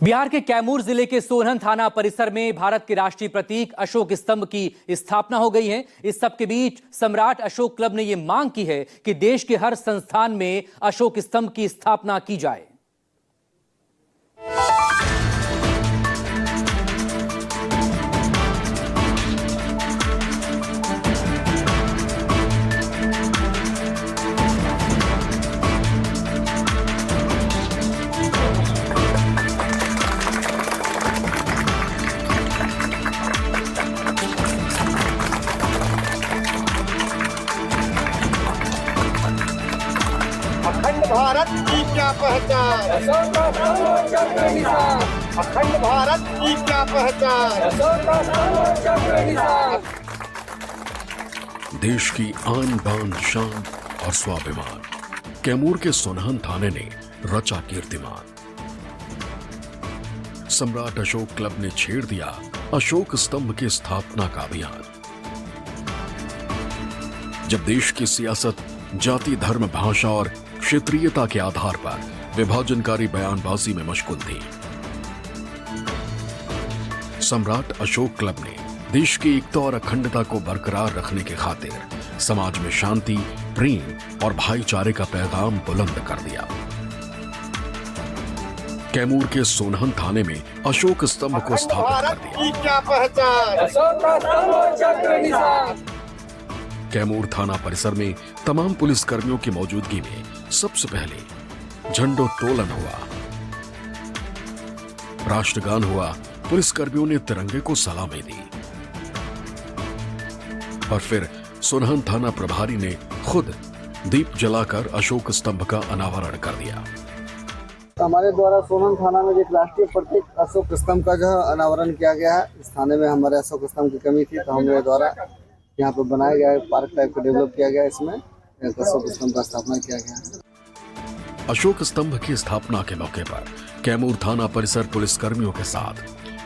बिहार के कैमूर जिले के सोनहन थाना परिसर में भारत के राष्ट्रीय प्रतीक अशोक स्तंभ की स्थापना हो गई है। इस सब के बीच सम्राट अशोक क्लब ने यह मांग की है कि देश के हर संस्थान में अशोक स्तंभ की स्थापना की जाए। अखंड भारत की क्या पहचान, अखंड भारत की क्या पहचान। देश की आन बान शान और स्वाभिमान, कैमूर के सोनहन थाने ने रचा कीर्तिमान। सम्राट अशोक क्लब ने छेड़ दिया अशोक स्तंभ की स्थापना का अभियान। जब देश की सियासत जाति, धर्म, भाषा और क्षेत्रीयता के आधार पर विभाजनकारी बयानबाजी में मशगूल थी, सम्राट अशोक क्लब ने देश की एकता और अखंडता को बरकरार रखने के खातिर समाज में शांति, प्रेम और भाईचारे का पैगाम बुलंद कर दिया। कैमूर के सोनहन थाने में अशोक स्तंभ को स्थापित कर दिया। क्या पहचान, कैमूर थाना परिसर में तमाम पुलिस कर्मियों की मौजूदगी में सबसे पहले झंडोत्तोलन हुआ, राष्ट्रगान हुआ, पुलिस कर्मियों ने तिरंगे को सलामी दी और फिर सोनहन थाना प्रभारी ने खुद दीप जलाकर अशोक स्तंभ का अनावरण कर दिया। हमारे द्वारा सोनहन थाना में एक राष्ट्रीय प्रतीक अशोक स्तंभ का जो अनावरण किया गया है। इस थाने में हमारे अशोक स्तंभ की कमी थी, तो हमारे द्वारा यहाँ पर बनाया गया है, पार्क टाइप का डेवलप किया गया है। इसमें अशोक स्तंभ का स्थापना किया गया है। अशोक स्तंभ की स्थापना के मौके पर कैमूर थाना परिसर पुलिस कर्मियों के साथ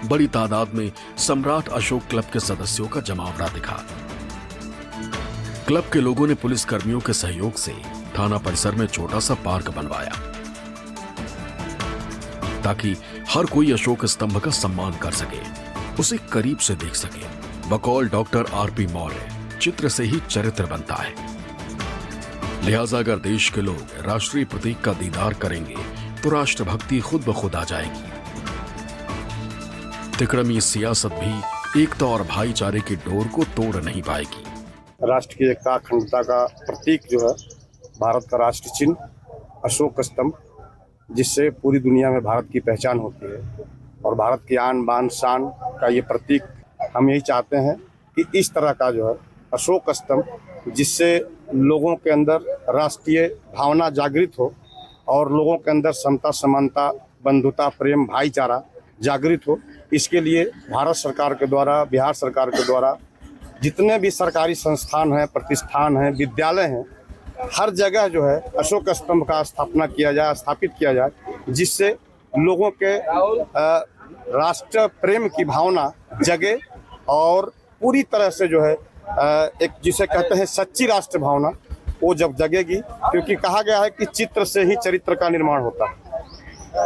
बड़ी तादाद में सम्राट अशोक क्लब के सदस्यों का जमावड़ा दिखा। क्लब के लोगों ने पुलिस कर्मियों के सहयोग से थाना परिसर में छोटा सा पार्क बनवाया ताकि हर कोई अशोक स्तंभ का सम्मान कर सके, उसे करीब से देख सके। बकौल डॉक्टर आरपी मौर्य, चित्र से ही चरित्र बनता है, लिहाजा अगर देश के लोग राष्ट्रीय प्रतीक का दीदार करेंगे तो राष्ट्रभक्ति खुद ब खुद आ जाएगी। तिकड़मी सियासत भी एकता और भाईचारे की डोर को तोड़ नहीं पाएगी। राष्ट्र की एकता, अखंडता का प्रतीक जो है भारत का राष्ट्र चिन्ह अशोक स्तंभ, जिससे पूरी दुनिया में भारत की पहचान होती है और भारत की आन बान शान का ये प्रतीक। हम यही चाहते हैं कि इस तरह का जो है अशोक स्तंभ, जिससे लोगों के अंदर राष्ट्रीय भावना जागृत हो और लोगों के अंदर समता, समानता, बंधुता, प्रेम, भाईचारा जागृत हो, इसके लिए भारत सरकार के द्वारा, बिहार सरकार के द्वारा जितने भी सरकारी संस्थान हैं, प्रतिष्ठान हैं, विद्यालय हैं, हर जगह जो है अशोक स्तंभ का स्थापित किया जाए, जिससे लोगों के राष्ट्र प्रेम की भावना जगे और पूरी तरह से जो है एक जिसे कहते हैं सच्ची राष्ट्र भावना, वो जब जगेगी। क्योंकि कहा गया है कि चित्र से ही चरित्र का निर्माण होता है,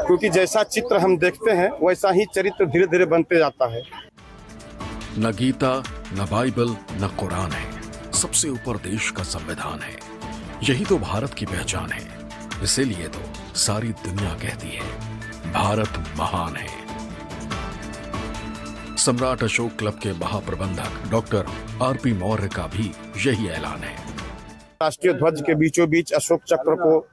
क्योंकि जैसा चित्र हम देखते हैं वैसा ही चरित्र धीरे धीरे बनते जाता है। न गीता, न बाइबल, न कुरान है, सबसे ऊपर देश का संविधान है। यही तो भारत की पहचान है। इसीलिए तो सारी दुनिया कहती है भारत महान है। सम्राट अशोक क्लब के महाप्रबंधक डॉक्टर आरपी मौर्य का भी यही ऐलान है। राष्ट्रीय ध्वज के बीचों बीच अशोक चक्र को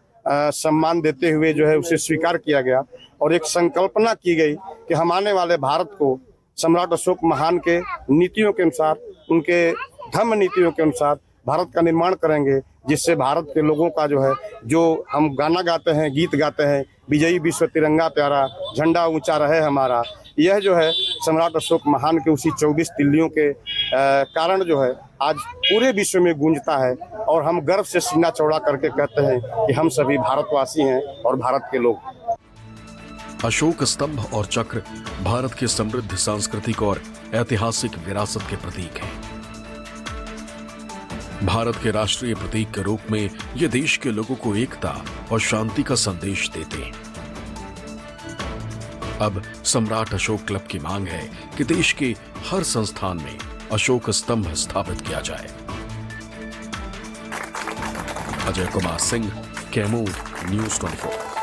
सम्मान देते हुए जो है उसे स्वीकार किया गया और एक संकल्पना की गई कि हम आने वाले भारत को सम्राट अशोक महान के नीतियों के अनुसार, उनके धर्म नीतियों के अनुसार भारत का निर्माण करेंगे, जिससे भारत के लोगों का जो है, जो हम गाना गाते हैं, गीत गाते हैं, विजयी विश्व तिरंगा प्यारा, झंडा ऊंचा रहे हमारा, यह जो है सम्राट अशोक महान के उसी 24 तिल्लियों के कारण जो है आज पूरे विश्व में गूंजता है और हम गर्व से सीना चौड़ा करके कहते हैं कि हम सभी भारतवासी हैं और भारत के लोग। अशोक स्तंभ और चक्र भारत के समृद्ध सांस्कृतिक और ऐतिहासिक विरासत के प्रतीक हैं। भारत के राष्ट्रीय प्रतीक के रूप में ये देश के लोगों को एकता और शांति का संदेश देते हैं। अब सम्राट अशोक क्लब की मांग है कि देश के हर संस्थान में अशोक स्तंभ स्थापित किया जाए। अजय कुमार सिंह, कैमूर, न्यूज़ 24।